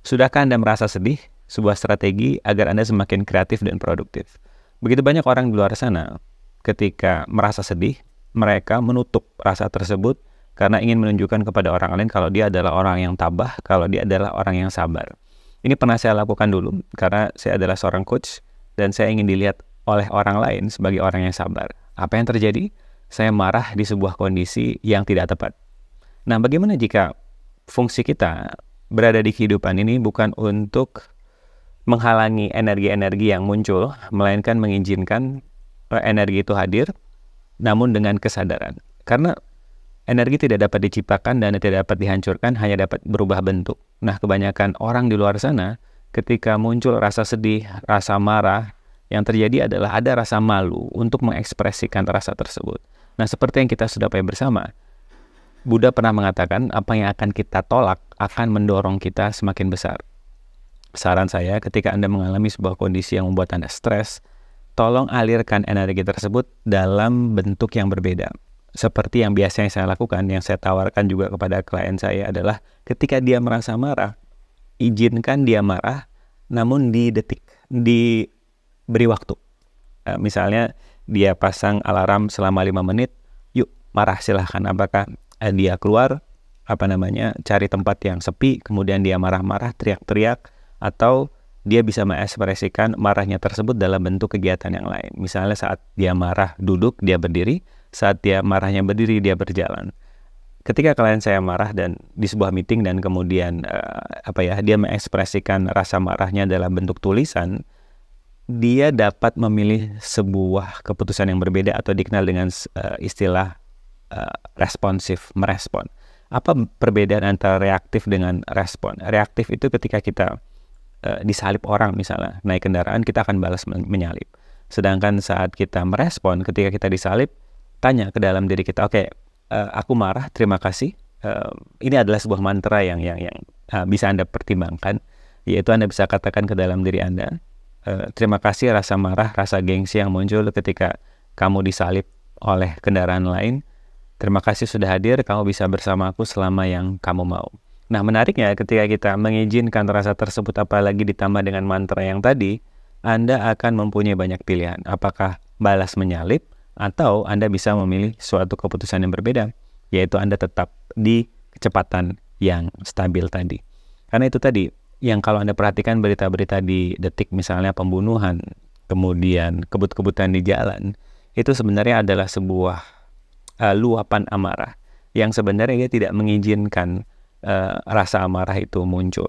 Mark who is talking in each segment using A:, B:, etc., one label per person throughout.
A: Sudahkah Anda merasa sedih? Sebuah strategi agar Anda semakin kreatif dan produktif. Begitu banyak orang di luar sana, ketika merasa sedih, mereka menutup rasa tersebut karena ingin menunjukkan kepada orang lain kalau dia adalah orang yang tabah, kalau dia adalah orang yang sabar. Ini pernah saya lakukan dulu, karena saya adalah seorang coach, dan saya ingin dilihat oleh orang lain sebagai orang yang sabar. Apa yang terjadi? Saya marah di sebuah kondisi yang tidak tepat. Nah, bagaimana jika fungsi kita berada di kehidupan ini bukan untuk menghalangi energi-energi yang muncul, melainkan mengizinkan energi itu hadir, namun dengan kesadaran. Karena energi tidak dapat diciptakan dan tidak dapat dihancurkan, hanya dapat berubah bentuk. Nah, kebanyakan orang di luar sana, ketika muncul rasa sedih, rasa marah, yang terjadi adalah ada rasa malu untuk mengekspresikan rasa tersebut. Nah, seperti yang kita sudah pahami bersama, Buddha pernah mengatakan apa yang akan kita tolak akan mendorong kita semakin besar. Saran saya, ketika Anda mengalami sebuah kondisi yang membuat Anda stres, tolong alirkan energi tersebut dalam bentuk yang berbeda. Seperti yang biasanya saya lakukan, yang saya tawarkan juga kepada klien saya adalah ketika dia merasa marah, izinkan dia marah, namun diberi waktu. Misalnya dia pasang alarm selama 5 menit, yuk marah silahkan. Apakah dia keluar, cari tempat yang sepi, kemudian dia marah-marah, teriak-teriak, atau dia bisa mengekspresikan marahnya tersebut dalam bentuk kegiatan yang lain. Misalnya saat dia marah duduk, dia berdiri, saat dia marahnya berdiri, dia berjalan. Ketika klien saya marah dan di sebuah meeting dan kemudian dia mengekspresikan rasa marahnya dalam bentuk tulisan, dia dapat memilih sebuah keputusan yang berbeda atau dikenal dengan istilah responsif, merespon. Apa perbedaan antara reaktif dengan respon? Reaktif itu ketika kita disalip orang, misalnya naik kendaraan, kita akan balas menyalip. Sedangkan saat kita merespon, ketika kita disalip, tanya ke dalam diri kita, oke, aku marah, terima kasih. Ini adalah sebuah mantra yang bisa Anda pertimbangkan, yaitu Anda bisa katakan ke dalam diri Anda, terima kasih rasa marah, rasa gengsi yang muncul ketika kamu disalip oleh kendaraan lain. Terima kasih sudah hadir, kamu bisa bersama aku selama yang kamu mau. Nah, menariknya ketika kita mengizinkan rasa tersebut, apalagi ditambah dengan mantra yang tadi, Anda akan mempunyai banyak pilihan. Apakah balas menyalip, atau Anda bisa memilih suatu keputusan yang berbeda, yaitu Anda tetap di kecepatan yang stabil tadi. Karena itu tadi, yang kalau Anda perhatikan berita-berita di detik, misalnya pembunuhan, kemudian kebut-kebutan di jalan, itu sebenarnya adalah sebuah luapan amarah yang sebenarnya dia tidak mengizinkan rasa amarah itu muncul.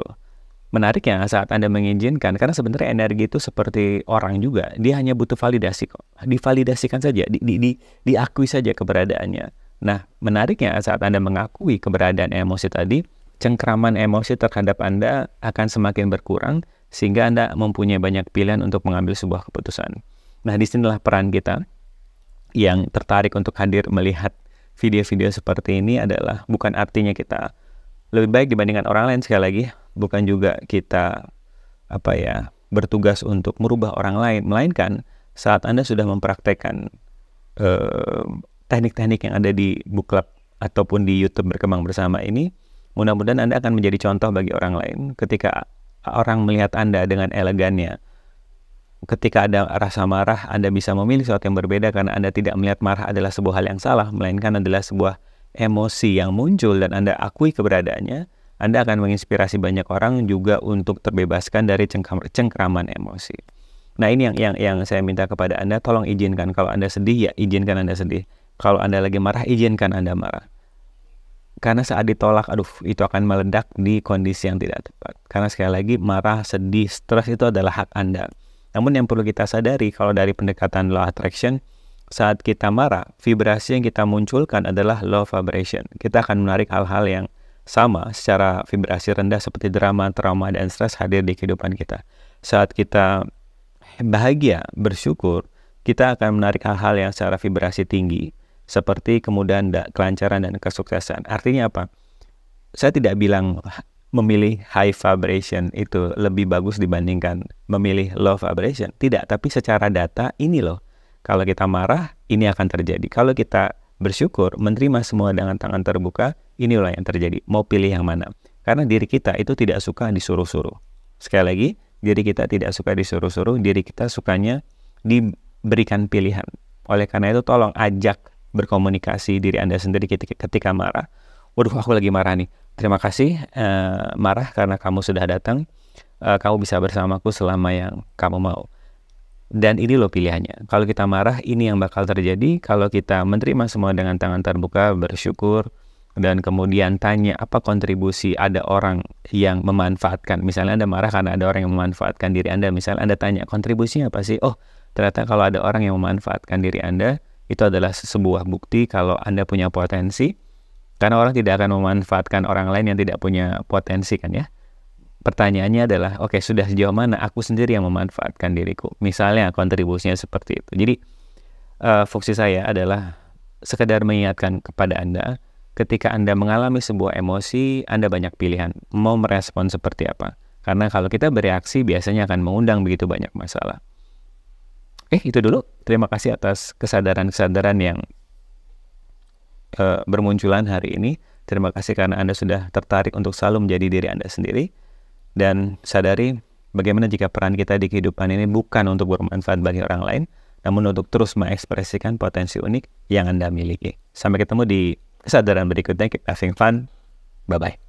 A: Menariknya saat Anda mengizinkan, karena sebenarnya energi itu seperti orang juga, dia hanya butuh validasi kok. Divalidasikan saja, diakui saja keberadaannya. Nah, menariknya saat Anda mengakui keberadaan emosi tadi, cengkraman emosi terhadap Anda akan semakin berkurang, sehingga Anda mempunyai banyak pilihan untuk mengambil sebuah keputusan. Nah, disinilah peran kita yang tertarik untuk hadir melihat video-video seperti ini adalah bukan artinya kita lebih baik dibandingkan orang lain, sekali lagi, bukan juga kita bertugas untuk merubah orang lain, melainkan saat Anda sudah mempraktekkan teknik-teknik yang ada di book club ataupun di YouTube Berkembang Bersama ini, mudah-mudahan Anda akan menjadi contoh bagi orang lain. Ketika orang melihat Anda dengan elegannya, ketika ada rasa marah, Anda bisa memilih sesuatu yang berbeda karena Anda tidak melihat marah adalah sebuah hal yang salah, melainkan adalah sebuah emosi yang muncul dan Anda akui keberadaannya. Anda akan menginspirasi banyak orang juga untuk terbebaskan dari cengkraman emosi. Nah, ini yang saya minta kepada Anda, tolong izinkan. Kalau Anda sedih, ya izinkan Anda sedih. Kalau Anda lagi marah, izinkan Anda marah. Karena saat ditolak, itu akan meledak di kondisi yang tidak tepat. Karena sekali lagi, marah, sedih, stres itu adalah hak Anda. Namun yang perlu kita sadari, kalau dari pendekatan law attraction, saat kita marah, vibrasi yang kita munculkan adalah low vibration. Kita akan menarik hal-hal yang sama secara vibrasi rendah seperti drama, trauma, dan stres hadir di kehidupan kita. Saat kita bahagia, bersyukur, kita akan menarik hal-hal yang secara vibrasi tinggi seperti kemudahan, kelancaran, dan kesuksesan. Artinya apa? Saya tidak bilang memilih high vibration itu lebih bagus dibandingkan memilih low vibration. Tidak, tapi secara data ini loh. Kalau kita marah, ini akan terjadi. Kalau kita bersyukur, menerima semua dengan tangan terbuka, inilah yang terjadi. Mau pilih yang mana? Karena diri kita itu tidak suka disuruh-suruh. Sekali lagi, diri kita tidak suka disuruh-suruh, diri kita sukanya diberikan pilihan. Oleh karena itu tolong ajak berkomunikasi diri Anda sendiri ketika marah. Waduh, aku lagi marah nih. Terima kasih marah karena kamu sudah datang. Kamu bisa bersamaku selama yang kamu mau. Dan ini loh pilihannya. Kalau kita marah, ini yang bakal terjadi. Kalau kita menerima semua dengan tangan terbuka, bersyukur, dan kemudian tanya apa kontribusi ada orang yang memanfaatkan. Misalnya Anda marah karena ada orang yang memanfaatkan diri Anda. Misalnya Anda tanya, kontribusinya apa sih? Oh, ternyata kalau ada orang yang memanfaatkan diri Anda, itu adalah sebuah bukti kalau Anda punya potensi. Karena orang tidak akan memanfaatkan orang lain yang tidak punya potensi, kan ya. Pertanyaannya adalah, oke, sudah sejauh mana aku sendiri yang memanfaatkan diriku? Misalnya kontribusinya seperti itu. Jadi fungsi saya adalah sekedar mengingatkan kepada Anda, ketika Anda mengalami sebuah emosi, Anda banyak pilihan mau merespon seperti apa. Karena kalau kita bereaksi biasanya akan mengundang begitu banyak masalah. Itu dulu. Terima kasih atas kesadaran-kesadaran yang bermunculan hari ini. Terima kasih karena Anda sudah tertarik untuk selalu menjadi diri Anda sendiri. Dan sadari bagaimana jika peran kita di kehidupan ini bukan untuk bermanfaat bagi orang lain, namun untuk terus mengekspresikan potensi unik yang Anda miliki. Sampai ketemu di kesadaran berikutnya. Keep having fun. Bye-bye.